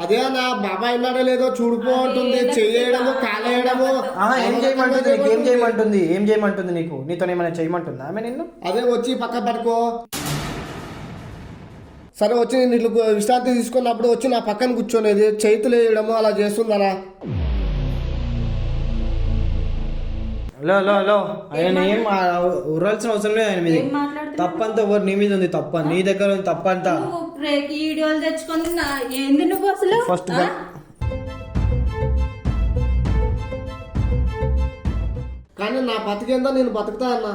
అదే నా బాబాయ్ ఉన్నాడో లేదో చూడుకో అంటుంది, చెయ్యడము కాలేయడము. ఏం చేయమంటుంది నీకు? ఏం చేయమంటుంది? ఏం చేయమంటుంది నీకు? నీతో ఏమైనా చేయమంటుందా ఆమె నిన్ను? అదే వచ్చి పక్క పడుకో. సరే వచ్చి నేను ఇట్లా విశ్రాంతి తీసుకున్నప్పుడు వచ్చి నా పక్కన కూర్చోనేది, చేతులు వేయడము అలా చేస్తుందనా? లో లో లో ఆయన ఏం ఉర్రాల్సిన అవసరం లేదు. ఆయన మీద తప్పంతా ఎవరు నీ మీద ఉంది. తప్ప నీ దగ్గర ఉంది తప్పంతా. వీడియోలు తెచ్చుకొని ఏంది నువ్వు అసలు? ఫస్ట్ కానీ నా బతికేందో నేను బతుకుతా అన్నా.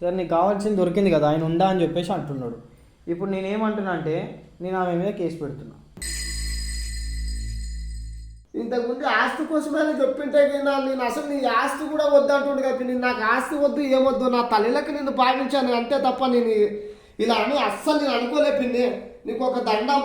సరే నీకు కావాల్సింది దొరికింది కదా, ఆయన ఉందా అని చెప్పేసి అంటున్నాడు. ఇప్పుడు నేనేమంటున్నా అంటే నేను ఆమె మీద కేసు పెడుతున్నా. ఇంతకుముందు ఆస్తి కోసమే చెప్పింటే నేను అసలు నీ ఆస్తి కూడా వద్దు అంటుండే కదా. నేను నాకు ఆస్తి వద్దు ఏమొద్దు, నా తల్లిలకి నిన్ను భావించాను అంతే తప్ప నేను ఇలా అని అస్సలు నేను అనుకోలే పిన్ని. నీకు ఒక దండం.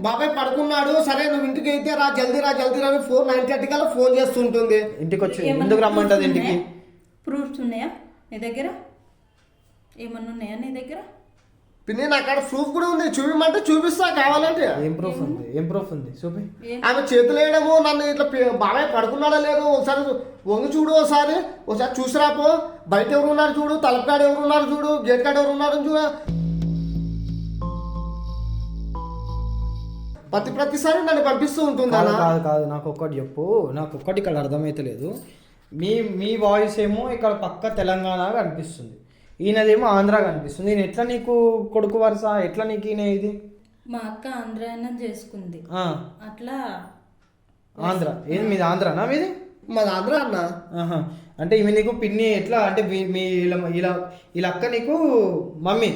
బాబాయ్ పడుకున్నాడు, సరే నువ్వు ఇంటికి అయితే రా జల్దీ రా అని 4:90 కల్లా ఫోన్ చేస్తుంటుంది. ఇంటికి వచ్చి ఎందుకు రమ్మంటది ఇంటికి? ప్రూఫ్స్ ఉన్నాయా నీ దగ్గర? ఏమన్నా ఉన్నాయా నీ దగ్గర? పిన్ని నా కాడ ప్రూఫ్ కూడా ఉంది, చూపిమంటే చూపిస్తా కావాలంటే. ఏం ప్రూఫ్ ఉంది? ఏం ప్రూఫ్ ఉంది చూపి. ఆమె చేతులు వేయడము, నన్ను ఇట్లా బాబాయ్ పడుకున్నాడా లేదు ఒకసారి వంగి చూడు, ఒకసారి చూసిరాపో. బయట ఎవరు ఉన్నారు చూడు, తలకాడ ఎవరు ఉన్నారు చూడు, గేట్ కాడ ఎవరు ఉన్నారు చూడు. ప్రతిసారి నన్ను పంపిస్తూ ఉంటుంది. కాదు కాదు నాకు ఒక్కటి చెప్పు. నాకు ఒక్కటి ఇక్కడ అర్థమైతలేదు. మీ వాయిస్ ఏమో ఇక్కడ పక్క తెలంగాణ కనిపిస్తుంది, ఈయనదేమో ఆంధ్ర కనిపిస్తుంది. నేను ఎట్లా నీకు కొడుకు వరుస? ఎట్లా నీకు ఈయన ఇది? మా అక్క ఆంధ్రాయన చేసుకుంది అట్లా. ఆంధ్ర ఏది మీది? ఆంధ్రానా మీది? మాది ఆంధ్ర అన్న. అంటే ఇవి నీకు పిన్ని ఎట్లా అంటే మీ వీళ్ళ అక్క నీకు మమ్మీ.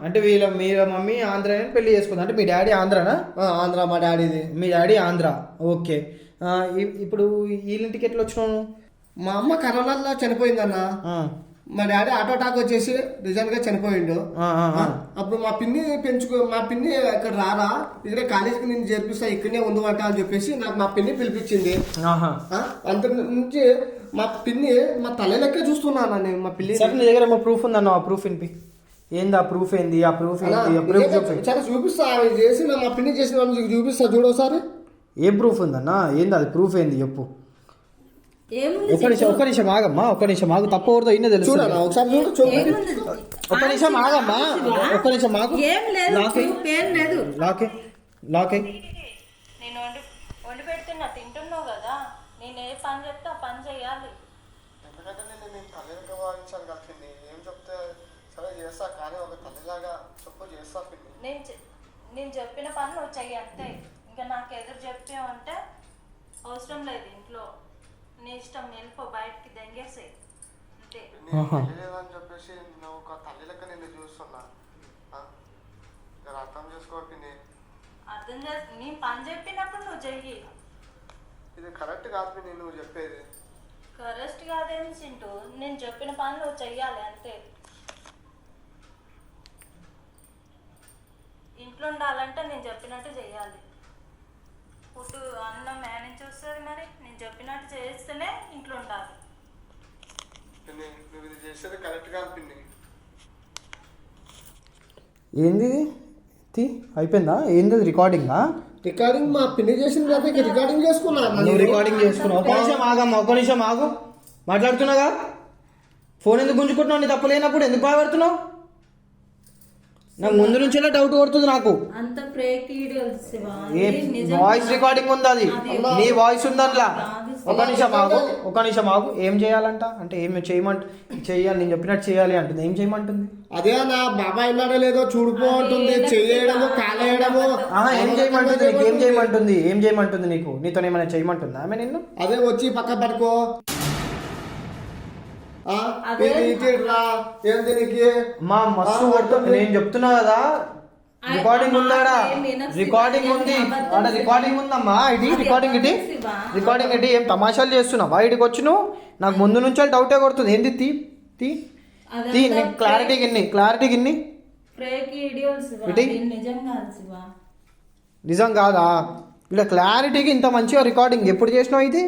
అంటే మీ మమ్మీ ఆంధ్ర పెళ్లి చేసుకుంది. అంటే మీ డాడీ ఆంధ్రానా? ఆంధ్ర మా డాడీది. మీ డాడీ ఆంధ్ర, ఓకే. ఇప్పుడు వీళ్ళింటికి ఎట్లా వచ్చినావు? మా అమ్మ కరోనాలో చనిపోయిందన్న. మా డాడీ ఆటో టాక్ వచ్చేసి రిజల్ట్ గా చనిపోయిండు. అప్పుడు మా పిన్ని మా పిన్ని ఇక్కడ రారా, ఇక్కడే కాలేజీకి నేను చేర్పిస్తా, ఇక్కడనే ఉందమంట అని చెప్పేసి నాకు మా పిన్ని పిలిపించింది. అంత నుంచి మా పిన్ని మా తల్లిలెక్కే చూస్తున్నాను నేను. మా పిల్లి నీ దగ్గర మా ప్రూఫ్ ఉందన్న, ఆ ప్రూఫ్ వినిపి. ఏంది ఆ ప్రూఫ్? ఏంది ఆ ప్రూఫ్? చాలా చూపిస్తా, ఆమె చేసి మా పిన్ని చేసిన చూపిస్తా చూడు ఒకసారి. ఏ ప్రూఫ్ ఉందన్న? ఏంది అది ప్రూఫ్? ఏంది చెప్పు. ఒక్క నిమిషం ఆగమ్మా, ఒక్క నిమిషం ఆగు. తప్పు ఎవరితో అయినా తెలుసు. ఒకసారి ఒక్క నిమిషం ఆగమ్మా, ఒక్క నిమిషం ఆగు. లాకే నేను వండి పెడుతున్నా, తింటున్నావు కదా. నేను ఏ పని చెప్తే ఆ పని చేయాలి. ఎందుకంటే నేను తల్లిగా భావించాను కలిపింది. ఏం చెప్తే సరే చేస్తా, కానీ ఒక తల్లిలాగా చెప్పు చేస్తా. నేను చెప్పిన పని నువ్వు చెయ్యి అంతే. ఇంకా నాకు ఎదురు చెప్పావంటే అవసరం లేదు. ఇంట్లో నీ ఇష్టం, వెళ్ళిపో బయటికి, దెంగేసాయి అంతే. లేదని చెప్పేసి నువ్వు ఒక తల్లి లెక్క నిన్ను చూస్తున్నా, అర్థం చేసుకోవాలి. అర్థం చేసి నేను పని చెప్పినప్పుడు నువ్వు చెయ్యి. ఇది కరెక్ట్ కాదు నువ్వు చెప్పేది. కరెక్ట్ కాదేమి చింటూ, నేను చెప్పిన పని నువ్వు చెయ్యాలి అంతే. ఇంట్లో ఉండాలంటే నేను చెప్పినట్టు చెయ్యాలి. ఫుడ్ అన్నం మేనేజ్ వస్తుంది, మరి నేను చెప్పినట్టు చేస్తేనే ఇంట్లో ఉండాలి. నువ్వు ఇది చేసేది కరెక్ట్ కాదు పిన్ని. ఏంది అయిపోయిందా? ఏంది రికార్డింగా? రికార్డింగ్ మా పిన్ని చేసిన రికార్డింగ్ చేసుకున్నా. నువ్వు రికార్డింగ్ చేసుకున్నావు? ఒక నిమిషం ఆగమ్మా, ఒక నిమిషం ఆగు. మాట్లాడుతున్నాగా ఫోన్ ఎందుకు గుంజుకుంటున్నావు? నీ తప్పు లేనప్పుడు ఎందుకు బాధపడుతున్నావు? నాకు ముందు నుంచే డౌట్ కొడుతుంది నాకు. అంత ఫేక్ వీడియోస్, వాయిస్ రికార్డింగ్ ఉంది, అది నీ వాయిస్ ఉంది అందులో. ఒక నిమిషం ఆగు. ఏం చేయాలంట అంటే ఏం చెయ్యాలి? నేను చెప్పినట్టు చేయాలి అంటుంది. ఏం చేయమంటుంది? అదే నా బాబాయ్ ఉన్నాడో లేదో చూడుకో అంటుంది, చెయ్యడము కాలేయడము. ఏం చేయమంటుంది నీకు? ఏం చేయమంటుంది? ఏం చేయమంటుంది నీకు? నీతో ఏమైనా చేయమంటుందా ఆమె నిన్ను? అదే వచ్చి పక్క పడుకో. మా మస్తు కొడుతుంది. నేను చెప్తున్నా కదా, రికార్డింగ్ ఉందాడా? రికార్డింగ్ ఉంది, రికార్డింగ్ ఉందమ్మా. రికార్డింగ్ ఇటీ ఏం తమాషాలు చేస్తున్నావా? ఇటుకి వచ్చి నువ్వు నాకు ముందు నుంచి డౌటే కొడుతుంది. ఏంది తీ క్లారిటీ గిన్ని నిజం కాదా? ఇలా క్లారిటీగా ఇంత మంచిగా రికార్డింగ్ ఎప్పుడు చేసినావు ఇది?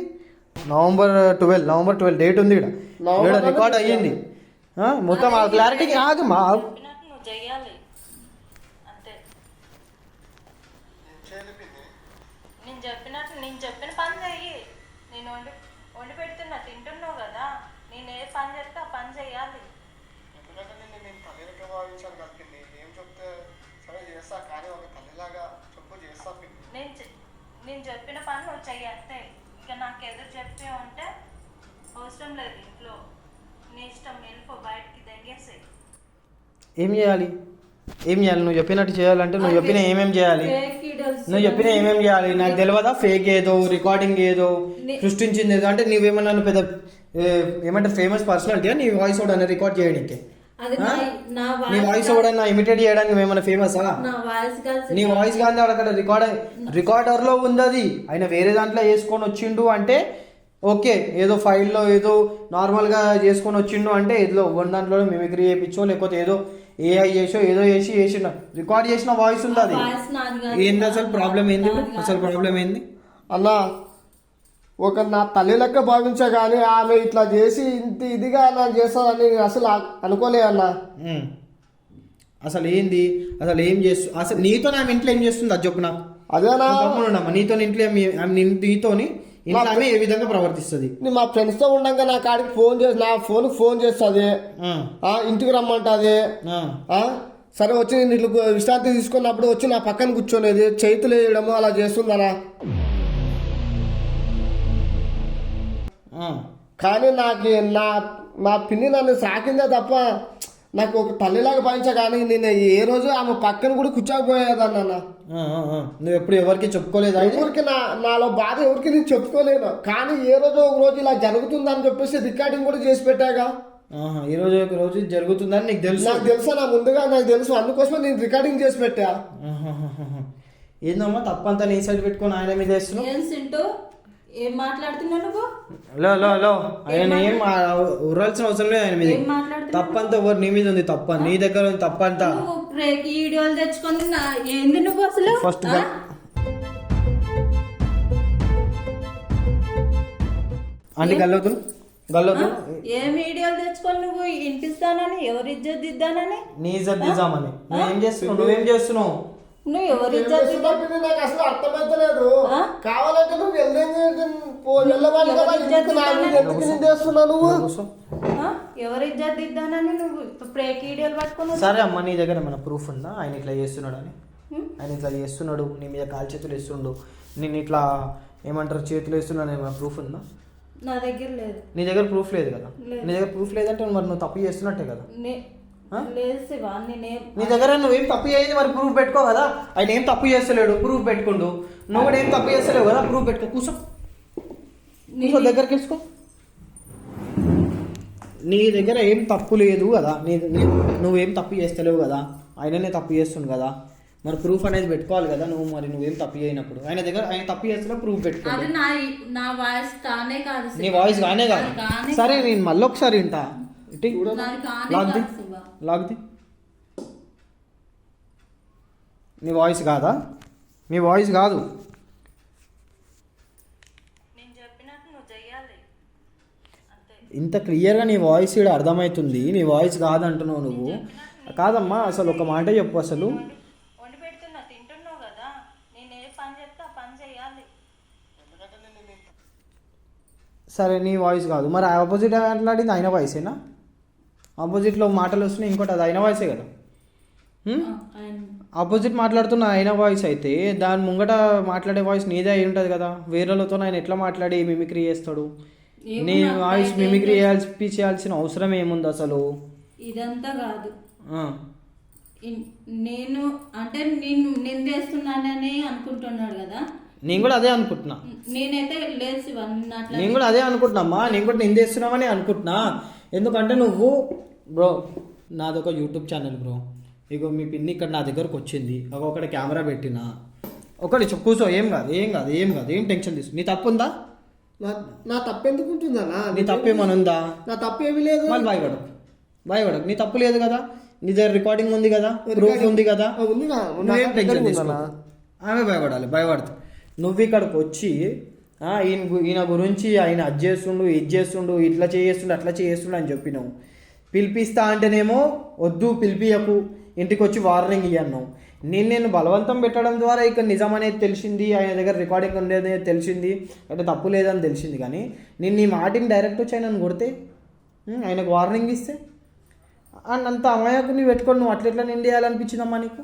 నవంబర్ 12 డేట్ ఉంది ఇక్కడ. ఇక్కడ రికార్డ్ అయ్యింది మొత్తం ఆ క్లారిటీకి కాదు మా. చెప్పినట్టు నువ్వు చెయ్యాలి అంతే. నేను చెప్పిన పని చెయ్యి. నేను వండి పెడుతున్నా, తింటున్నావు కదా. నేను ఏ పని చెప్తే ఆ పని చెయ్యాలి. నేను చెప్పిన పని నువ్వు చెయ్యి అంతే. ఇంకా నాకు ఎదురు చెప్పే ఉంటే అవసరం లేదు ఇంట్లో. నీ ఇష్టం, వెళ్ళిపో బయటికి, దెంగేసేయి. ఏం చేయాలి నువ్వు చెప్పినట్టు చేయాలంటే నువ్వు చెప్పిన ఏమేం చేయాలి? నాకు తెలియదా? ఫేక్ ఏదో రికార్డింగ్ ఏదో సృష్టించింది ఏదో అంటే నువ్వేమన్నా పెద్ద ఏమంటే ఫేమస్ పర్సనాలిటీ నీ వాయిస్ కూడా రికార్డ్ చేయడానికి? నీ వాయిస్ కూడా ఇమిటేట్ చేయడానికి నువ్వేమన్నా ఫేమసా? నీ వాయిస్ కానీ అక్కడ రికార్డర్లో ఉంది. అది ఆయన వేరే దాంట్లో వేసుకొని వచ్చిండు అంటే ఓకే, ఏదో ఫైల్లో ఏదో నార్మల్గా చేసుకొని వచ్చిండు అంటే ఏదో వన్ దాంట్లో మిమిక్రీ చేయించో లేకపోతే ఏదో ఏఐ చేసో ఏదో చేసిన రికార్డ్ చేసిన వాయిస్ ఉంది. అది ఏంది అసలు ప్రాబ్లం ఏంది? అన్నా ఒక నా తల్లి లెక్క భావించా కానీ ఆమె ఇట్లా చేసి ఇంత ఇదిగా అలా చేస్తానని అసలు అనుకోలే అన్న. అసలు ఏంది? అసలు ఏం చేస్తు అసలు నీతో ఆమె ఇంట్లో ఏం చేస్తుంది అది చెప్పు నాకు. అదేనా నీతో ఇంట్లో నీతోని ఇంట్లో ఆమె ఏ విధంగా ప్రవర్తిస్తుంది? మా ఫ్రెండ్స్ తో ఉండగా నా కాడికి ఫోన్ చేసి నా ఫోన్ చేస్తుంది, ఇంటికి రమ్మంటుంది. సరే వచ్చి నేను ఇట్లా విశ్రాంతి తీసుకున్నప్పుడు వచ్చి నా పక్కన కూర్చోనేది, చేతులు వేయడము అలా చేస్తుందనా. కానీ నాకు నా పిన్ని నన్ను సాకిందే తప్ప నాకు ఒక తల్లిలాగా భావించా. కానీ నేను ఏ రోజు ఆమె పక్కన కూడా కూర్చోకపోయేదన్న. నువ్వు ఎప్పుడు ఎవరికి చెప్పుకోలేదా? ఎవరికి నాలో బాధ ఎవరికి నేను చెప్పుకోలేను. కానీ ఏ రోజు ఒక రోజు ఇలా జరుగుతుందని చెప్పేసి రికార్డింగ్ కూడా చేసి పెట్టాగా. ఈ రోజు ఒక రోజు జరుగుతుందని నీకు తెలుసు? నాకు తెలుసా, ముందుగా నాకు తెలుసు. అందుకోసమే నేను రికార్డింగ్ చేసి పెట్టా. ఏందమ్మా తప్పంతా నీ సైడ్ పెట్టుకొని ఆయన మీద వేస్తున్నావు? ఏం మాట్లాడుతున్నావు నువ్వు? లో ఆయన ఏం ఉరాల్సిన అవసరం లేదు ఆయన మీద. తప్పంతా ఎవరు నీ మీద ఉంది. తప్ప నీ దగ్గర ఉంది తప్పంతా. వీడియోలు తెచ్చుకొని ఏంది నువ్వు అసలు? ఫస్ట్ అంటే గల్లవుతు ఏం వీడియోలు తెచ్చుకొని నువ్వు ఇంటిస్తానని ఎవరు ఇజ్జత్ దిద్దానని? నీ ఇజ్జత్ దిద్దామని నువ్వేం చేస్తున్నావు? నువ్వు ఎవరు నాకు అసలు అర్థమైతలేదు. కావాలంటే నువ్వు ఎవరు ఇజ్జత్ దిద్దానని నువ్వు బ్రేక్ వీడియోలు పట్టుకున్నావు? సరే అమ్మ, నీ దగ్గర ఏమైనా ప్రూఫ్ ఉందా ఆయన ఇట్లా చేస్తున్నాడు అని? ఆయన ఇట్లా చేస్తున్నాడు, నీ మీద కాలు చేతులు వేస్తుండు, నేను ఇట్లా ఏమంటారు చేతులు వేస్తున్నాడు, ఏమైనా ప్రూఫ్ ఉందా? నా దగ్గర లేదు. నీ దగ్గర ప్రూఫ్ లేదు కదా? నీ దగ్గర ప్రూఫ్ లేదంటే మరి నువ్వు తప్పు చేస్తున్నట్టే కదా? నీ దగ్గర నువ్వేం తప్పు చేయదు, మరి ప్రూఫ్ పెట్టుకో కదా. ఆయన ఏం తప్పు చేస్తలేడు, ప్రూఫ్ పెట్టుకుండు. నువ్వు కూడా ఏం తప్పు చేస్తలేవు కదా, ప్రూఫ్ పెట్టుకో. కూర్చో దగ్గరికి వేసుకో. నీ దగ్గర ఏం తప్పు లేదు కదా, నువ్వేం తప్పు చేస్తలేవు కదా, ఆయననే తప్పు చేస్తుండు కదా, మరి ప్రూఫ్ అనేది పెట్టుకోవాలి కదా నువ్వు. మరి నువ్వేం తప్పు చేయనప్పుడు ఆయన దగ్గర ఆయన తప్పు చేస్తున్నా ప్రూఫ్ పెట్టుకో. నీ వాయిస్ కానే కాదు. సరే నేను మళ్ళీ ఒకసారి వింటా. లాగ్ది నీ వాయిస్ కాదా? నీ వాయిస్ కాదు. ఇంత క్లియర్గా నీ వాయిస్ ఇక్కడ అర్థమవుతుంది, నీ వాయిస్ కాదంటున్నావు నువ్వు. కాదమ్మా అసలు ఒక మాట చెప్పు. అసలు సరే నీ వాయిస్ కాదు, మరి ఆపోజిట్ మాట్లాడింది ఆయన వాయిసేనా? ఆపోజిట్లో మాటలు వస్తున్నాయి, ఇంకోటి అది ఆయన వాయిసే కదా. ఆపోజిట్ మాట్లాడుతున్న ఆయన వాయిస్ అయితే దాని ముంగట మాట్లాడే వాయిస్ నీదే అయి ఉంటుంది కదా. వేరేలతో ఆయన ఎట్లా మాట్లాడి మిమిక్రీ చేస్తాడు? నీ వాయిస్ మిమిక్రీ చేయాల్సిన అవసరం ఏముంది అసలు? ఇదంతా కాదు, నేను అంటే నేను నిందేస్తున్నానని అనుకుంటున్నాడు కదా. నేను కూడా అదే అనుకుంటున్నా. నేనైతే నేను కూడా అదే అనుకుంటున్నామ్మా, నేను కూడా నిందేస్తున్నామని అనుకుంటున్నా. ఎందుకంటే నువ్వు బ్రో నాదొక యూట్యూబ్ ఛానల్ బ్రో. ఇగో మీ పిన్ని ఇక్కడ నా దగ్గరకు వచ్చింది, ఒకటి కెమెరా పెట్టినా, ఒకటి కూర్చో. ఏం కాదు ఏం టెన్షన్ తీసు. నీ తప్పు ఉందా? నా తప్పు ఎందుకు ఉంటుందన్నా? నీ తప్పు ఏమైనా ఉందా? నా తప్పు ఏమీ లేదు. మళ్ళీ భయపడకు. నీ తప్పు లేదు కదా, నీ దగ్గర రికార్డింగ్ ఉంది కదా, ప్రూఫ్ ఉంది కదా. నువ్వేం టెన్షన్ తీసుకో. ఆమె భయపడుతుంది. నువ్వు ఇక్కడికి వచ్చి ఈయన గురించి ఆయన అది చేస్తుండు ఇది చేస్తుండు ఇట్లా చేస్తుండు అట్లా చేస్తుండు అని చెప్పినావు. పిలిపిస్తా అంటేనేమో వద్దు పిలిపియకు, ఇంటికి వచ్చి వార్నింగ్ ఇయ్యన్నావు. నేను బలవంతం పెట్టడం ద్వారా ఇక్కడ నిజం అనేది తెలిసింది, ఆయన దగ్గర రికార్డింగ్ ఉండేది తెలిసింది, అంటే తప్పు లేదని తెలిసింది. కానీ నేను ఈ మాటిని డైరెక్ట్ వచ్చి ఆయనను కొడితే, ఆయనకు వార్నింగ్ ఇస్తే అంత అమాయకుని పెట్టుకొని నువ్వు అట్లా నిండేయాలనిపించిందమ్మా నీకు?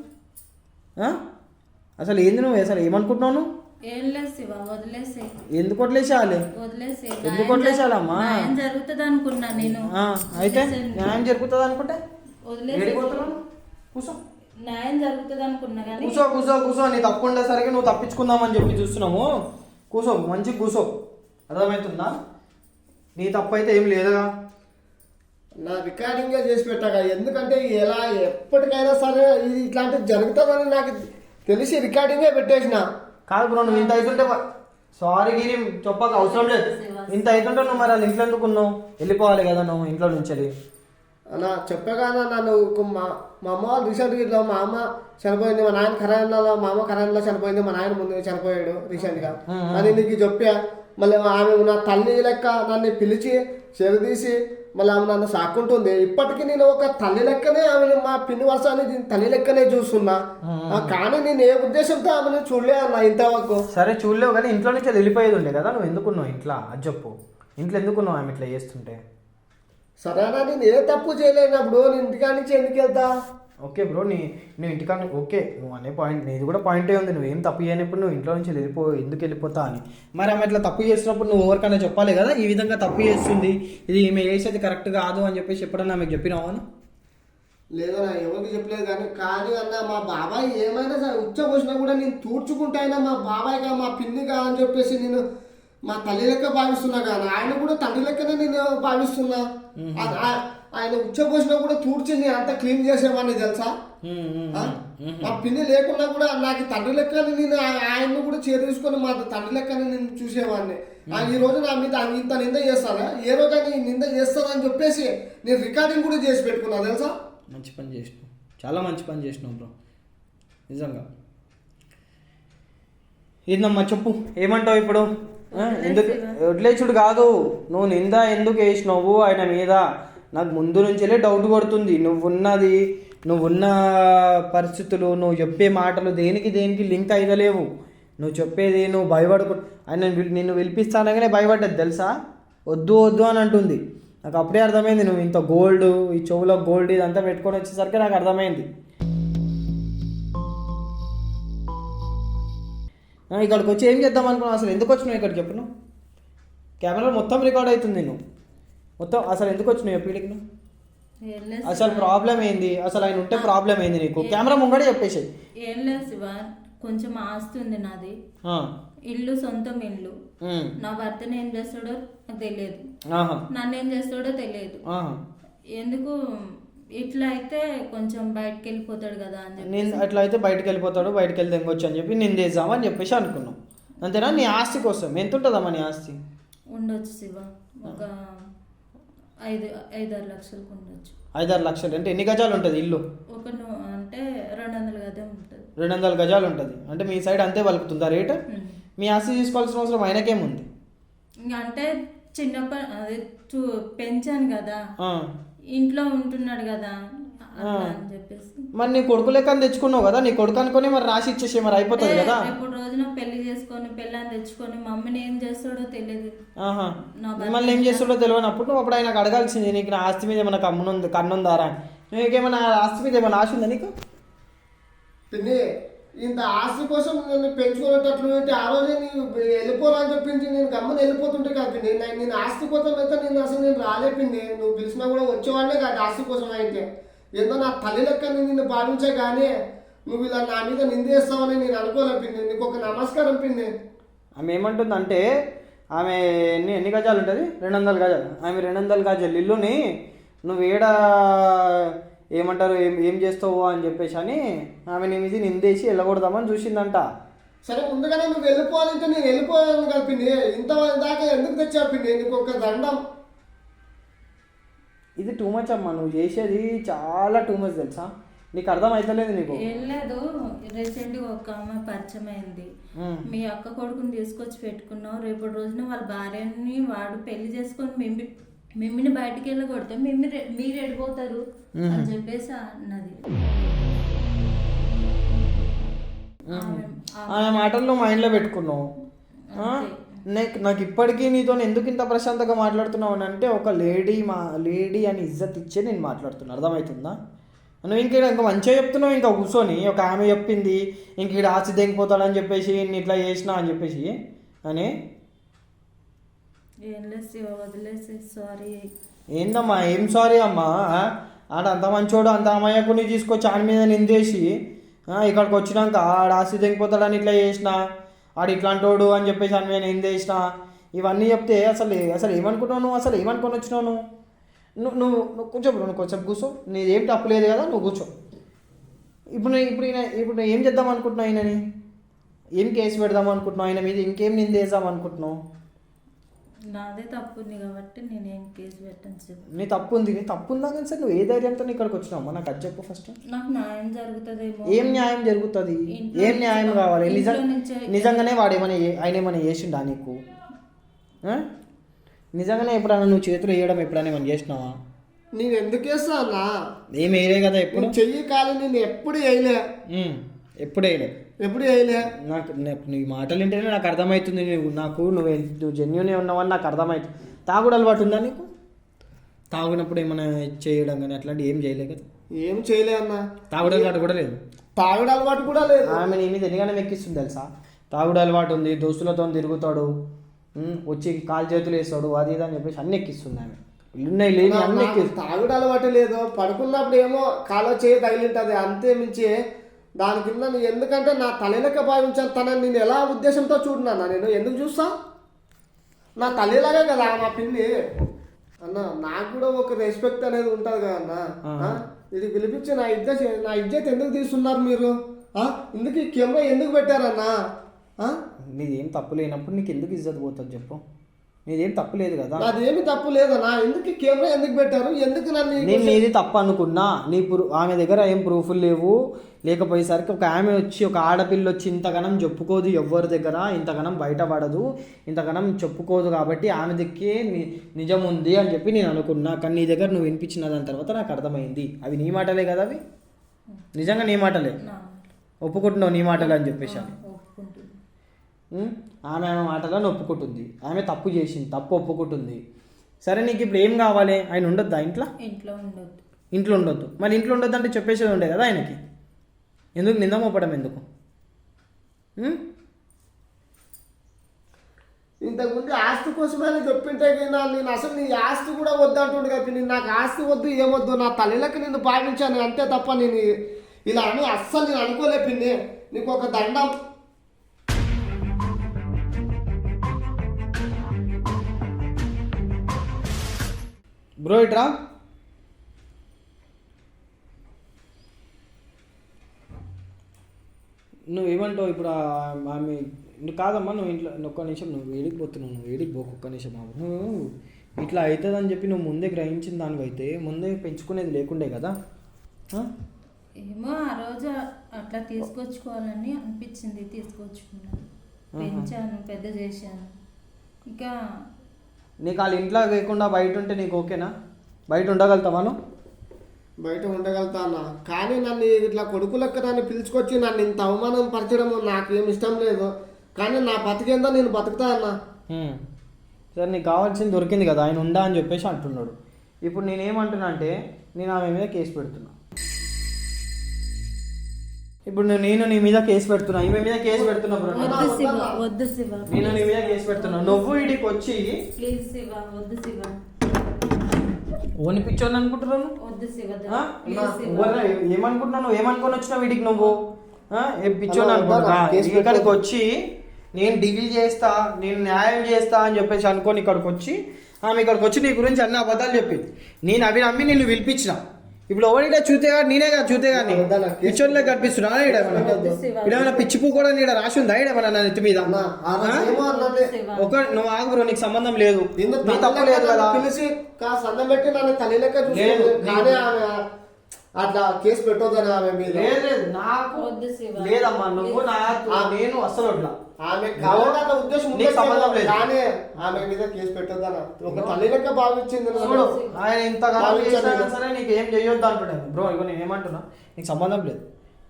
అసలు ఏంది నువ్వు అసలు ఏమనుకుంటున్నావు నువ్వు? ఏం లేదు శివ, వదిలేసే. ఎందుకు వదిలేసేయాలి? వదిలేసే. ఎందుకు వదిలేసేయాలమ్మా? న్యాయం జరుగుతుంది అనుకున్నా నేను. అయితే న్యాయం జరుగుతుంది అనుకుంటే వదిలేసే. కూర్చో, న్యాయం జరుగుతుంది అనుకున్నా కానీ కూర్చో కూర్చో కూర్చో. నీ తప్పు ఉండేసరికి నువ్వు తప్పించుకుందామని చెప్పి చూస్తున్నాము. కూర్చో, మంచిగా కూర్చో. అర్థమవుతుందా? నీ తప్పు అయితే ఏం లేదుగా. నా రికార్డింగే చేసి పెట్టాక, ఎందుకంటే ఎలా ఎప్పటికైనా సరే ఇది ఇట్లాంటిది జరుగుతుందని నాకు తెలిసి రికార్డింగే పెట్టేసిన. కాదు బ్రో, నువ్వు ఇంత అవుతుంటే సారీ గిరి చెప్పక అవసరం లేదు. ఇంత అవుతుంటే నువ్వు మరి ఇంట్లో ఎందుకున్నావు? వెళ్ళిపోవాలి కదా నువ్వు ఇంట్లో నుంచి. అలా చెప్పగానే నన్ను మా అమ్మ వాళ్ళు రీసెంట్గా ఇట్లా మా అమ్మ చనిపోయింది, మా నాయన కరోనాలో, మా అమ్మ కరోనాలో చనిపోయింది, మా నాయన ముందు చనిపోయాడు రీసెంట్గా అని నీకు చెప్పా. మళ్ళీ ఆమె నా తల్లి లెక్క నన్ను పిలిచి చెరదీసి మళ్ళీ ఆమె నన్ను సాక్కుంటుంది. ఇప్పటికీ నేను ఒక తల్లి లెక్కనే ఆమెను, మా పిన్ని వర్షాన్ని తల్లి లెక్కనే చూస్తున్నా. కానీ నేను ఏ ఉద్దేశంతో ఆమెను చూడలే అన్న ఇంతవరకు. సరే చూడలేవు కానీ ఇంట్లో నుంచి వెళ్ళిపోయేది ఉండే కదా, నువ్వు ఎందుకున్నావు ఇంట్లో? అది చెప్పు, ఇంట్లో ఎందుకున్నావు ఆమె ఇట్లా చేస్తుంటే? సరేనా, నేను ఏ తప్పు చేయలేనప్పుడు నేను ఇంటికాడి నుంచి ఎందుకు వెళ్తా? ఓకే బ్రో, నువ్వు ఇంటికాడ ఓకే, నువ్వు అనే పాయింట్, నీది కూడా పాయింటే ఉంది. నువ్వేం తప్పు చేయనప్పుడు నువ్వు ఇంట్లో నుంచి ఎందుకు వెళ్ళిపోతా అని. మరి ఆమె ఇట్లా తప్పు చేస్తున్నప్పుడు నువ్వు ఎవరికైనా చెప్పాలి కదా, ఈ విధంగా తప్పు చేస్తుంది, ఇది ఈమె చేసేది కరెక్ట్ కాదు అని చెప్పేసి ఎప్పుడన్నా ఆమెకు చెప్పినావా అని? లేదన్నా, ఎవరికి చెప్పలేదు. కానీ అన్న మా బాబాయ్ ఏమైనా సరే ఉచ్చబోసినా కూడా నేను తూడ్చుకుంటాయినా మా బాబాయ్గా మా పిన్నిగా అని చెప్పేసి నేను మా తల్లి లెక్క భావిస్తున్నా. కానీ ఆయన కూడా తండ్రి లెక్కనే నేను భావిస్తున్నా. ఆయన ఉచ్చబోసినా కూడా తూడ్చి నేను అంతా క్లీన్ చేసేవాడిని తెలుసా. మా పిన్ని లేకున్నా కూడా నాకు తండ్రి లెక్కని నేను ఆయన్ని కూడా చేరేసుకొని మా తండ్రి లెక్కని నేను చూసేవాడిని. ఈ రోజు నా మీద ఇంత నింద చేస్తానా? ఏ రోజు ఆయన నింద చేస్తానని చెప్పేసి నేను రికార్డింగ్ కూడా చేసి పెట్టుకున్నా తెలుసా. మంచి పని చేసినావు, చాలా మంచి పని చేసినావు బ్రో, నిజంగా. ఏందమ్మా చెప్పు, ఏమంటావు ఇప్పుడు? ఎందుకు వదిలేచుడు కాదు, నువ్వు నింద ఎందుకు వేసినావు ఆయన మీద? నాకు ముందు నుంచే డౌట్ పడుతుంది. నువ్వున్న పరిస్థితులు, నువ్వు చెప్పే మాటలు దేనికి లింక్ అయ్యలేవు. నువ్వు చెప్పేది నువ్వు భయపడుకు, ఆయన నిన్ను పిలిపిస్తానగానే భయపడ్డది తెలుసా. వద్దు వద్దు అని అంటుంది. నాకు అప్పుడే అర్థమైంది, నువ్వు ఇంత గోల్డ్, ఈ చెవులో గోల్డ్ ఇదంతా పెట్టుకొని వచ్చేసరికి నాకు అర్థమైంది. ఇక్కడికి వచ్చి ఏం చేద్దాం అనుకున్నావు? అసలు ఎందుకు వచ్చినావు ఇక్కడికి చెప్పు? నువ్వు కెమెరాలో మొత్తం రికార్డ్ అవుతుంది. నువ్వు మొత్తం అసలు ఎందుకు వచ్చినావు చెప్పీడికి? నువ్వు అసలు ప్రాబ్లం ఏంది? అసలు ఆయన ఉంటే ప్రాబ్లం ఏంది నీకు? కెమెరా ముంగడే చెప్పేసి. ఏం లేదు శివ, కొంచెం ఆస్తి ఉంది నాది, ఇల్లు సొంతం ఇల్లు. నా భర్తను ఏం చేస్తాడో నాకు తెలియదు, నన్ను ఏం చేస్తాడో తెలియదు. ఎందుకు ఇట్లా అయితే కొంచెం బయటకు వెళ్ళిపోతాడు కదా అని చెప్పి, నేను అట్లా అయితే బయటకు వెళ్ళిపోతాడు, బయటకు వెళ్తే తెంగొచ్చు అని చెప్పి నేను చేద్దామని చెప్పేసి అనుకున్నాం. అంతేనా? నీ ఆస్తి కోసం ఎంత ఉంటుందమ్మా నీ ఆస్తి? ఉండొచ్చు శివ, ఒక 5-6 లక్షలకు ఉండొచ్చు. 5-6 లక్షలు అంటే ఎన్ని గజాలు ఉంటుంది ఇల్లు? అంటే 200 గజం ఉంటుంది. 200 గజాలు ఉంటుంది అంటే మీ సైడ్ అంతే పలుకుతుందా రేటు? మీ ఆస్తి తీసుకోవాల్సిన అవసరం ఆయనకేముంది? అంటే చిన్నప్పటి అది పెంచాను కదా, ఇంట్లో ఉంటున్నాడు కదా అని చెప్పేసి. మరి నీ కొడుకు లెక్క తెచ్చుకున్నావు కదా, నీ కొడుకు అనుకుని మరి రాసి ఇచ్చేసి మరి అయిపోతుంది కదా. ఇప్పుడు రోజున పెళ్లి చేసుకొని పిల్లని తెచ్చుకొని మమ్మీని ఏం చేస్తాడో తెలియదు, మిమ్మల్ని ఏం చేస్తాడో తెలియనప్పుడు నువ్వు అప్పుడు ఆయనకు అడగాల్సింది, నీకు నా ఆస్తి మీద ఏమైనా కన్నుందారా? నీకేమైనా ఆస్తి మీద ఏమైనా ఆశ ఉందా నీకు? పిన్ని, ఇంత ఆస్తి కోసం నేను పెంచుకునేటట్లు ఆ రోజే నేను వెళ్ళిపోవాలని చెప్పించి నేను గమ్మని వెళ్ళిపోతుంటే కాదు. నేను ఆస్తి కోసం అయితే నేను రాలేపింది. నువ్వు పిలిచినా కూడా వచ్చేవాడినే కాదు ఆస్తి కోసం. అయితే ఏదో నా తల్లి లెక్క నిన్ను భావించే కానీ నువ్వు ఇలా నా మీద నిందేస్తావని నేను అనుకోలేపింది. నీకు ఒక నమస్కారం పిండి. ఆమె ఏమంటుందంటే, ఆమె ఎన్ని గజాలు ఉంటుంది? 200 గజాలు. ఆమె 200 గజాలు ఇల్లుని నువ్వు ఏమంటారు ఏం చేస్తావు అని చెప్పేసి అని ఆమె నీ మీద నిందేసి వెళ్ళకూడదామని చూసిందంట. సరే, ముందుగానే నువ్వు వెళ్ళిపోవాలంటే నేను వెళ్ళిపోవాలని కలిపింది. ఇంత దాకా ఎందుకు తెచ్చాపింది? నీకు ఒక దండం. ఇది టూ మచ్ అమ్మా, నువ్వు చేసేది చాలా టూ మచ్ తెలుసా. నీకు అర్థం అవుతలేదు నీకు. ఏం లేదు, రీసెంట్ గా ఒక ఆమె పరిచయం అయింది. మీ అక్క కొడుకుని తీసుకొచ్చి పెట్టుకున్నావు, రేపటి రోజున వాళ్ళ భార్యని వాడు పెళ్లి చేసుకొని మిమ్మల్ని బయటికి వెళ్ళి కొడితే మీరు ఎడిపోతారు అని చెప్పేసి అన్నది. ఆ మాటలు నువ్వు మైండ్లో పెట్టుకున్నావు. నాకు ఇప్పటికీ నీతో ఎందుకు ఇంత ప్రశాంతంగా మాట్లాడుతున్నావు అని అంటే, ఒక లేడీ అని ఇజ్జత్ ఇచ్చే నేను మాట్లాడుతున్నా, అర్థమవుతుందా? నువ్వు ఇంకా మంచిగా చెప్తున్నావు, ఇంకా కూర్చొని ఒక ఆమె చెప్పింది ఇంక ఇక్కడ ఆస్తి తెగిపోతాడని చెప్పేసి నేను ఇట్లా చేసినా అని చెప్పేసి అని. ఏందమ్మా ఏం సారీ అమ్మా? ఆడ అంత మంచోడు అంత అమాయకుని తీసుకొచ్చి ఆడి మీద నిందేసి ఇక్కడికి వచ్చినాక ఆడ ఆస్తి తెగిపోతాడని ఇట్లా చేసిన, ఆడు ఇట్లాంటోడు అని చెప్పేసి అని నేను ఏం చేసిన, ఇవన్నీ చెప్తే అసలు ఏమనుకుంటున్నావు నువ్వు? అసలు ఏమనుకొని వచ్చినావు నువ్వు? నువ్వు కొంచెం కూర్చో, నీదేం తప్పు లేదు కదా, నువ్వు కూర్చో. ఇప్పుడు ఏం చేద్దాం అనుకుంటున్నావు? ఆయనని ఏం కేసు పెడదాం అనుకుంటున్నావు? ఆయన మీద ఇంకేం నిందేద్దాం అనుకుంటున్నావు? నాదే తప్పు ఉంది కాబట్టి నేనేం కేసు పెట్టను. నీ తప్పు ఉంది, తప్పు ఉందా కానీ సార్ నువ్వు ఏ ధైర్యంతో ఇక్కడికి వచ్చినావు? నాకు అది చెప్పు ఫస్ట్. నాకు న్యాయం జరుగుతుందేమో. ఏం న్యాయం జరుగుతుంది? ఏం న్యాయం కావాలి? నిజంగానే ఆయన ఏమైనా చేసిండా నీకు? నిజంగానే ఎప్పుడైనా నువ్వు చేతులు వేయడం ఎప్పుడైనా ఏమైనా చేసినావా? నేను ఎందుకు వేస్తా అన్నా? ఏం వేయలే కదా ఎప్పుడు. చెయ్యి కాలు నేను ఎప్పుడు వేయలే. ఎప్పుడు వేయలే. నాకు నీ మాటలు వింటేనే నాకు అర్థమవుతుంది నువ్వు జెన్యునే ఉన్నావని నాకు అర్థమవుతుంది. తాగుడు అలవాటు ఉందా నీకు? తాగునప్పుడు ఏమైనా చేయడం కానీ అట్లాంటివి ఏం చేయలే కదా? ఏం చేయలే అన్న. తాగుడు అలవాటు కూడా లేదు. తాగుడు అలవాటు కూడా లేదు. ఆమె నీ మీద ఎన్నిగానే ఎక్కిస్తుంది తెలుసా? తాగుడు అలవాటు ఉంది, దోస్తులతో తిరుగుతాడు, వచ్చి కాలు చేతులు వేస్తాడు, అది ఇది అని చెప్పేసి అన్ని ఎక్కిస్తుంది ఆమె. ఇల్లున్నాయి లేని అన్ని ఎక్కిస్తుంది. తాగుడు అలవాటు లేదు, పడుకున్నప్పుడు ఏమో కాలో చేయి తగిలింటది, అంతే మించి దాని కింద నేను ఎందుకంటే నా తల్లిలకే భావించాను తనని. నేను ఎలా ఉద్దేశంతో చూడనా? నేను ఎందుకు చూస్తా? నా తల్లిలాగే కదా మా పిన్ని అన్న. నాకు కూడా ఒక రెస్పెక్ట్ అనేది ఉంటుంది కదా అన్న. ఇది పిలిపించి నా ఇజ్జత్ ఎందుకు తీస్తున్నారు మీరు? ఇందుకు ఈ కెమెరా ఎందుకు పెట్టారన్నా? నీదేం తప్పు లేనప్పుడు నీకు ఎందుకు ఇజ్జత్ పోతుంది చెప్పు? నీదేం తప్పు లేదు కదా. నాదేమి తప్పు లేదన్నా. ఎందుకు కెమెరా ఎందుకు పెట్టారు? ఎందుకు నేను నీది తప్పు అనుకున్నా. ఆమె దగ్గర ఏం ప్రూఫ్లు లేవు. లేకపోయేసరికి ఒక ఆమె వచ్చి, ఒక ఆడపిల్ల వచ్చి ఇంతగానం చెప్పుకోదు ఎవరి దగ్గర, ఇంతగానం బయటపడదు, ఇంతగానం చెప్పుకోదు కాబట్టి ఆమె దగ్గరే నిజం ఉంది అని చెప్పి నేను అనుకున్నా. కానీ నీ దగ్గర నువ్వు వినిపించిన దాని తర్వాత నాకు అర్థమైంది అవి నీ మాటలే కదా, అవి నిజంగా నీ మాటలే. ఒప్పుకుంటున్నావు నీ మాటలే అని చెప్పేసి ఆమె మాటలను ఒప్పుకుంటుంది. ఆమె తప్పు చేసింది, తప్పు ఒప్పుకుంటుంది. సరే నీకు ఇప్పుడు ఏం కావాలి? ఆయన ఉండొద్దా ఇంట్లో? ఇంట్లో ఉండొద్దు. మరి ఇంట్లో ఉండొద్దు అంటే చెప్పేసేది ఉండే కదా ఆయనకి. ఎందుకు నింద మోపడం ఎందుకు? ఇంతకుముందు ఆస్తి కోసమే చెప్పింటే నేను అసలు నీ ఆస్తి కూడా వద్దంటుండే కదా. నేను నాకు ఆస్తి వద్దు, ఏమొద్దు, నా తల్లిలకి నిన్ను భావించాను అంతే తప్ప నేను ఇలా అని అస్సలు నేను అనుకోలే పిన్ని. నీకు ఒక దండం. బ్రో ఇట్రా. నువ్వేమంటావు ఇప్పుడు? ఆమె కాదమ్మా, నువ్వు ఇంట్లో ఒక్క నిమిషం, నువ్వు వేడికి పోతున్నావు, నువ్వు వేడికి పోకు ఒక్క నిమిషం. నువ్వు ఇట్లా అవుతుందని చెప్పి నువ్వు ముందే గ్రహించిన దానివైతే ముందే పెంచుకునేది లేకుండే కదా. ఏమో ఆ రోజు అట్లా తీసుకొచ్చుకోవాలని అనిపించింది, తీసుకొచ్చుకున్నాను, పెంచాను, పెద్ద చేశాను. ఇంకా నీకు వాళ్ళ ఇంట్లో లేకుండా బయట ఉంటే నీకు ఓకేనా? బయట ఉండగలుగుతావా నువ్వు? బయట ఉండగలుగుతా అన్న. కానీ నన్ను ఇట్లా కొడుకులక్క నన్ను పిలుచుకొచ్చి నన్ను ఇంత అవమానం పరచడం నాకు ఏమి ఇష్టం లేదు. కానీ నా బతికేందో నేను బతుకుతా అన్న. సరే నీకు కావాల్సింది దొరికింది కదా, ఆయన ఉందా అని చెప్పేసి అంటున్నాడు. ఇప్పుడు నేనేమంటున్నా అంటే నేను ఆమె మీద కేసు పెడుతున్నా. ఇప్పుడు నేను నీ మీద కేసు పెడుతున్నా, ఈమె మీద కేసు పెడుతున్నా బ్రో. వద్దు శివ, నేను నీ మీద కేసు పెడుతున్నా. నువ్వు ఇడికి వచ్చి ప్లీజ్ శివ, వద్దు శివ. ఓని పిచ్చోని అనుకుంటున్నాను. వద్దు శివ, ఏమనుకుంటున్నావు? ఏమనుకొని వచ్చినావు వీడికి నువ్వు? ఏం పిచ్చోని అనుకుంటున్నా? ఇక్కడికి వచ్చి నేను డీల్ చేస్తా, నేను న్యాయం చేస్తా అని చెప్పేసి అనుకోని ఇక్కడికి వచ్చి ఆమె ఇక్కడికి వచ్చి నీ గురించి అన్ని అబద్ధాలు చెప్పింది. నేను అవి నమ్మి నిన్ను పిలిపించిన. ఇప్పుడు ఎవరిడా చూతేగా నేనే కదా, చూతేగా పిచ్చోన్లే కనిపిస్తున్నా. ఇడేమైనా పిచ్చి పూ కూడా నీడ రాసి ఉందా ఇడేమన్నా నా నెత్తి మీద? ఒక నువ్వు ఆగు బ్రో, నీకు సంబంధం లేదు, నీ తప్పు లేదు కదా. పిలిచి సన్నం పెట్టి నన్ను తల్లి లెక్క చూసి అట్లా కేసు పెట్టొద్దని ఆమె మీద. లేదు లేదు నాకు వద్దు శివ. లేదమ్మా నువ్వు నేను అస్సలు వడ్లా ఆమె కావాలంటే అట్లా ఉద్దేశం నీకు సంబంధం లేదు. కానీ ఆమె మీద కేసు పెట్టొద్దన్న ఒక తల్లి లెక్క భావించింది నన్ను. చూడు ఆయన ఇంతగా భావించాను చేసినా నేను. సరే నీకు ఏం చేయొద్దు అంటున్నాను బ్రో. ఇగో నేను ఏమంటున్నా, నీకు సంబంధం లేదు,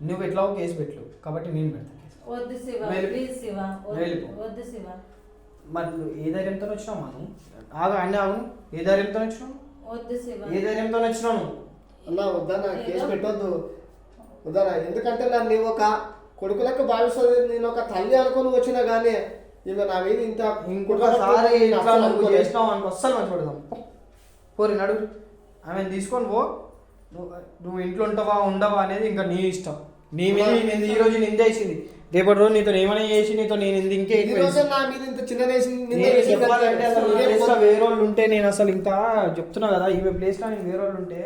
నువ్వు ఎట్లా కేసు పెట్టు కాబట్టి నేను పెడతా కేసు. వద్దు శివ, వెళ్ళి- ప్లీజ్ శివ, వెళ్ళిపో. వద్దు శివ. మరి నువ్వు ఏ ధైర్యంతో వచ్చినావు మనం ఆగు అన్నీ ఆగు, ఏ ధైర్యంతో వచ్చినావు, వద్దు శివ. ఏ ధైర్యంతో వచ్చినావు నువ్వు? అన్న వద్దన్న కేసు పెట్టొద్దు వద్దన్న. ఎందుకంటే నన్ను నీవు ఒక కొడుకు లెక్క భావిస్తుంది. నేను ఒక తల్లి అనుకుని వచ్చినా కానీ ఇక నా మీద ఇంత ఇంకొకసారి ఇట్లా అస్సలు నువ్వు అనుకోలేదు. చేసినావు అనుకో అస్సలు మంచి పెడదాం. పోరి నడు, ఆమెను తీసుకొని పో. నువ్వు ఇంట్లో ఉంటావా ఉండవా అనేది ఇంకా నీ ఇష్టం. నీ మీద నేను ఈ రోజు నిందేసింది, రేపటి రోజు నీతో ఏమైనా చేసి నీతో నేను ఇంకే ఈ రోజే నా మీద ఇంత చిన్న నేను చెప్పాలంటే అసలు ఈ ప్లేస్ లో వేరే వాళ్ళు ఉంటే నేను అసలు ఇంకా చెప్తున్నా కదా, ఈ ప్లేస్ లో నేను వేరే వాళ్ళు ఉంటే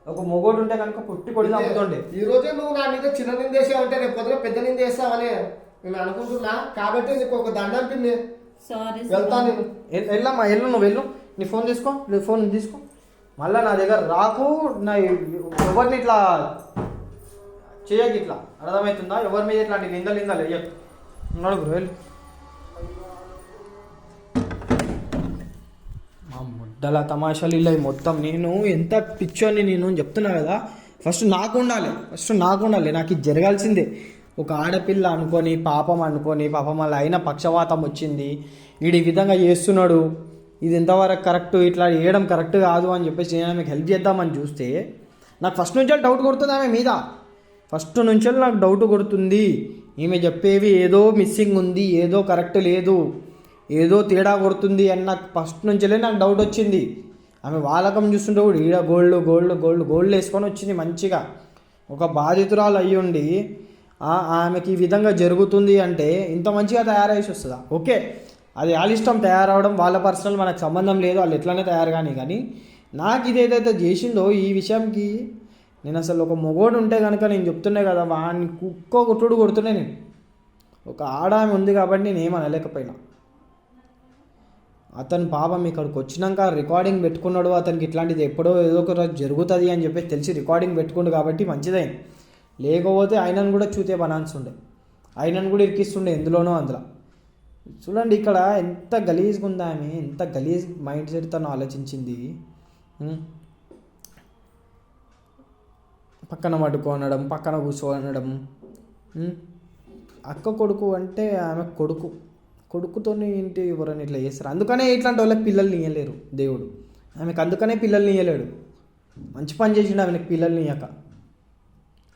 ఒక మొగోడు ఉంటే కనుక కొట్టి చంపుతుండే. ఈ రోజే నువ్వు నా మీద చిన్న నిందేసావు అంటే రేపు పొద్దున పెద్ద నిందేస్తావని నేను అనుకుంటున్నా. కాబట్టి నీకు ఒక దండం పిన్ని సారీ వెళ్తా నేను. వెళ్ళమ్మా వెళ్ళు, నువ్వు వెళ్ళు, నీ ఫోన్ తీసుకో, నీ ఫోన్ తీసుకో, మళ్ళీ నా దగ్గర రాకు. నా ఎవరిని ఇట్లా చేయకు, ఇట్లా అర్థమవుతుందా? ఎవరి మీద ఇట్లాంటి నిందలు వేయకు. నడుగురు వెళ్ళు. మా ముడ్డల తమాషాలు ఇలా మొత్తం. నేను ఎంత పిచ్చోని నేను చెప్తున్నా కదా. ఫస్ట్ నాకు ఉండాలి, నాకు ఇది జరగాల్సిందే. ఒక ఆడపిల్ల అనుకొని పాపం అలా అయినా పక్షవాతం వచ్చింది, వీడు ఈ విధంగా చేస్తున్నాడు, ఇది ఎంతవరకు కరెక్ట్, ఇట్లా చేయడం కరెక్ట్ కాదు అని చెప్పేసి నేను ఆమెకు హెల్ప్ చేద్దామని చూస్తే నాకు ఫస్ట్ నుంచి డౌట్ కొడుతుంది ఆమె మీద. ఫస్ట్ నుంచి నాకు డౌట్ కొడుతుంది. ఈమె చెప్పేవి ఏదో మిస్సింగ్ ఉంది, ఏదో కరెక్ట్ లేదు, ఏదో తేడా కొడుతుంది అని నాకు ఫస్ట్ నుంచే నాకు డౌట్ వచ్చింది. ఆమె వాలకం చూస్తుంటే కూడా ఈడ గోల్డ్ వేసుకొని వచ్చింది మంచిగా. ఒక బాధితురాలు అయ్యుండి ఆమెకి ఈ విధంగా జరుగుతుంది అంటే ఇంత మంచిగా తయారయ్యేసి వస్తుందా? ఓకే, అది వాళ్ళ ఇష్టం తయారవడం, వాళ్ళ పర్సనల్, మనకు సంబంధం లేదు, వాళ్ళు ఎట్లనే తయారు కానీ నాకు ఇది ఏదైతే చేసిందో ఈ విషయంకి నేను అసలు ఒక మొగోడు ఉంటే కనుక నేను చెప్తున్నా కదా, వాడిని కుక్క కొట్టుడు కొడుతున్నా నేను. ఒక ఆడామె ఉంది కాబట్టి నేను ఏమనలేకపోయినా. అతను పాపం ఇక్కడికి వచ్చినాక రికార్డింగ్ పెట్టుకున్నాడు, అతనికి ఇట్లాంటిది ఎప్పుడో ఏదో ఒక రోజు జరుగుతుంది అని చెప్పేసి తెలిసి రికార్డింగ్ పెట్టుకుండు కాబట్టి మంచిదైంది. లేకపోతే ఆయనను కూడా చూతే బనాన్సుండే, ఆయనను కూడా ఇరికిస్తుండే ఎందులోనో అందులో. చూడండి ఇక్కడ ఎంత గలీజ్గా ఉందా ఆమె, ఎంత గలీజ్ మైండ్ సెట్ తను ఆలోచించింది. పక్కన పడుకోనడం, పక్కన కూర్చోనడం. అక్క కొడుకు అంటే ఆమె కొడుకుతో ఇంటి ఎవరైనా ఇట్లా చేస్తారు. అందుకనే ఇట్లాంటి వాళ్ళకి పిల్లల్ని ఇయ్యలేరు దేవుడు. ఆమెకు అందుకనే పిల్లల్ని ఇయ్యలేడు. మంచి పని చేసిండు ఆమెకు పిల్లల్ని ఇయ్యక.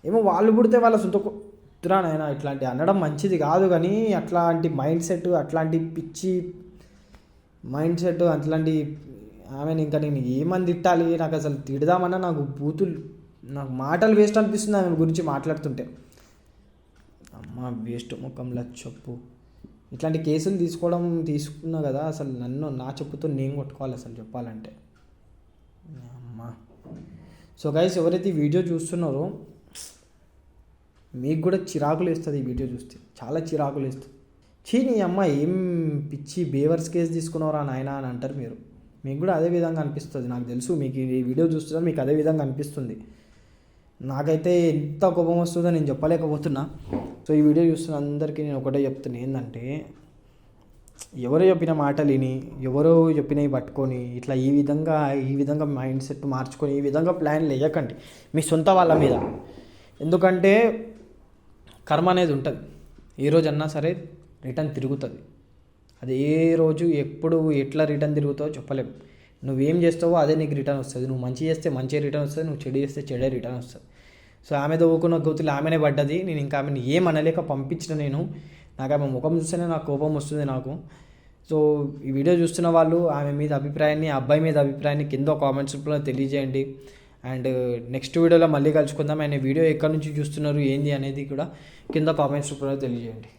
ఏమో వాళ్ళు పుడితే వాళ్ళ సొంత కుతురానైనా ఇట్లాంటి అనడం మంచిది కాదు, కానీ అట్లాంటి మైండ్ సెట్, అట్లాంటి పిచ్చి మైండ్ సెట్, అట్లాంటి ఆమెను ఇంకా నేను ఏమని తిట్టాలి? నాకు అసలు తిడదామన్నా నాకు మాటలు వేస్ట్ అనిపిస్తుంది ఆమె గురించి మాట్లాడుతుంటే. అమ్మ వేస్ట్ ముఖంలో చెప్పు. ఇట్లాంటి కేసులు తీసుకున్నా కదా, అసలు నా చెప్పుతో నేను కొట్టుకోవాలి అసలు చెప్పాలంటే. అమ్మ. సో గైస్, ఎవరైతే ఈ వీడియో చూస్తున్నారో మీకు కూడా చిరాకులు వేస్తుంది ఈ వీడియో చూస్తే, చాలా చిరాకులు వేస్తుంది. నీ అమ్మ ఏం పిచ్చి బేవర్స్ కేసు తీసుకున్నారా నాయన అని అంటారు మీరు. మీకు కూడా అదే విధంగా అనిపిస్తుంది, నాకు తెలుసు. మీకు ఈ వీడియో చూస్తున్నా మీకు అదే విధంగా అనిపిస్తుంది. నాకైతే ఎంత కోపం వస్తుందో నేను చెప్పలేకపోతున్నా. సో ఈ వీడియో చూస్తున్న అందరికీ నేను ఒకటే చెప్తున్నా, ఏంటంటే ఎవరో చెప్పిన మాటలు విని, ఎవరో చెప్పినవి పట్టుకొని ఇట్లా ఈ విధంగా మైండ్ సెట్ మార్చుకొని ఈ విధంగా ప్లాన్లు వేయకండి మీ సొంత వాళ్ళ మీద. ఎందుకంటే కర్మ అనేది ఉంటుంది, ఏ రోజు అన్నా సరే రిటర్న్ తిరుగుతుంది. అది ఏ రోజు ఎప్పుడు ఎట్లా రిటర్న్ తిరుగుతావో చెప్పలేము. నువ్వేం చేస్తావో అదే నీకు రిటర్న్ వస్తుంది. నువ్వు మంచి చేస్తే మంచి రిటర్న్ వస్తుంది, నువ్వు చెడు చేస్తే చెడే రిటర్న్ వస్తుంది. సో ఆమె దవ్వుకున్న గోతులు ఆమెనే పడ్డది. నేను ఇంకా ఆమెను ఏం అనలేక పంపించిన. నాకు ఆమె ముఖం చూస్తేనే నాకు కోపం వస్తుంది నాకు. సో ఈ వీడియో చూస్తున్న వాళ్ళు ఆమె మీద అభిప్రాయాన్ని, అబ్బాయి మీద అభిప్రాయాన్ని కింద కామెంట్స్ రూపంలో తెలియజేయండి. అండ్ నెక్స్ట్ వీడియోలో మళ్ళీ కలుసుకుందాం. ఆయన వీడియో ఎక్కడి నుంచి చూస్తున్నారు ఏంది అనేది కూడా కింద కామెంట్స్ రూపంలో తెలియజేయండి.